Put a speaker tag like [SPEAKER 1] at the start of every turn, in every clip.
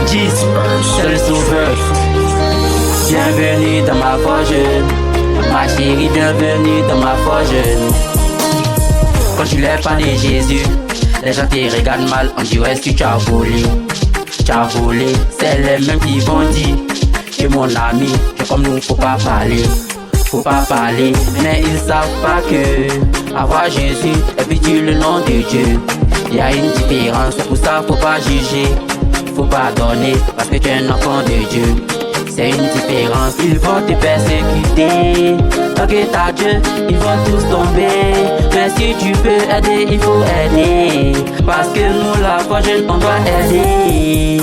[SPEAKER 1] G's, seul sauveur. Bienvenue dans ma forge, ma chérie, bienvenue dans ma forge. Quand tu lèves pas né Jésus, les gens te regardent mal, on dit est-ce que tu as volé? Tu as volé, c'est les mêmes qui vont dire que mon ami, que comme nous faut pas parler. Faut pas parler, mais ils savent pas que avoir Jésus et puis dire le nom de Dieu, il y a une différence, c'est pour ça faut pas juger, faut pas donner parce que tu es un enfant de Dieu. C'est une différence, ils vont te persécuter. Tant que t'as Dieu, ils vont tous tomber. Mais si tu peux aider, il faut aider. Parce que nous la foi jeune, on doit aider.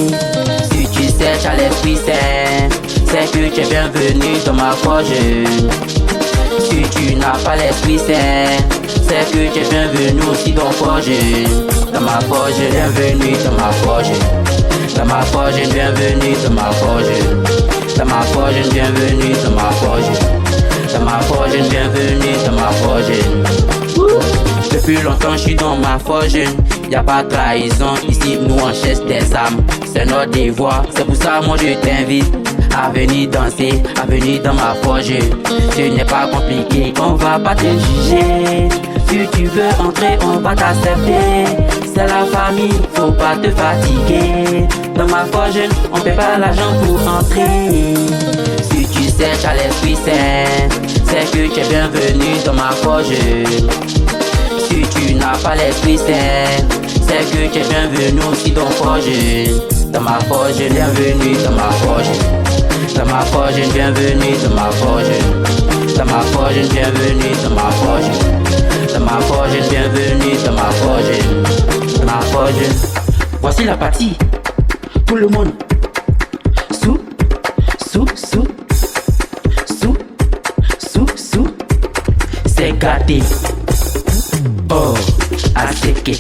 [SPEAKER 1] Si tu sais, tu as l'Esprit Saint, c'est que tu es bienvenu dans ma foi jeune. Si tu n'as pas l'Esprit Saint, c'est que tu es bienvenu aussi dans ma foi jeune. Dans ma foi jeune, bienvenue dans ma foi jeune. Dans ma foi jeune, bienvenue dans ma foi jeune. Dans ma foi jeune, bienvenue dans ma foi jeune. Dans ma foi jeune, bienvenue dans ma foi jeune. Depuis longtemps je suis dans ma foi jeune. Y'a pas de trahison, ici nous on cherche des âmes. C'est notre devoir, c'est pour ça moi je t'invite à venir danser, à venir dans ma foi jeune. Ce n'est pas compliqué, on va pas te juger. Si tu veux entrer, on va t'accepter. C'est la famille, faut pas te fatiguer. Dans ma foi jeune, on paie pas l'argent pour entrer. Si tu sais, tu as l'Esprit Saint, c'est que tu es bienvenu dans ma foi jeune. Si tu n'as pas l'Esprit Saint, c'est que tu es bienvenu aussi dans ma foi jeune. Dans ma foi jeune, bienvenue dans ma foi jeune. Dans ma foi jeune, bienvenue dans ma foi jeune. Dans ma foi jeune, bienvenue dans ma foi jeune. Dans ma foi jeune, bienvenue dans ma foi jeune. Dans ma foi jeune. Voici la partie. Tout le monde. Sous. C'est gâté. Oh, aseke.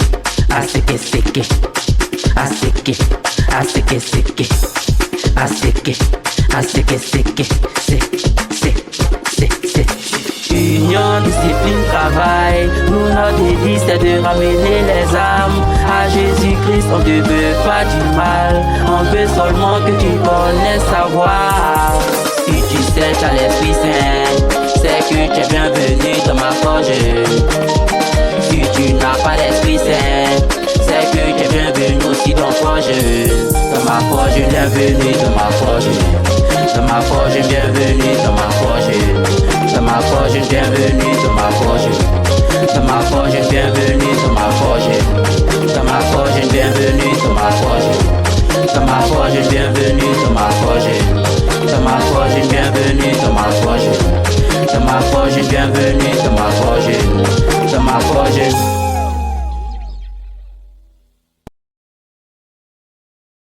[SPEAKER 1] Union, discipline, travail. Nous, notre devise, c'est de ramener les âmes à Jésus-Christ. On ne veut pas du mal, on veut seulement que tu connaisses sa voix. Si tu sais, tu as l'Esprit Saint, c'est que tu es bienvenu dans ma forge. Si tu n'as pas l'Esprit Saint, c'est que tu es bienvenu aussi dans ma forge. Dans ma forge, bienvenue dans ma forge. Dans ma forge, bienvenue dans ma forge. Dans ma forge, bienvenue dans ma forge. Dans ma forge, bienvenue dans ma forge. Dans ma forge, bienvenue dans ma forge. Dans ma forge, bienvenue dans ma forge. Dans ma forge, bienvenue dans ma forge. Dans ma forge, bienvenue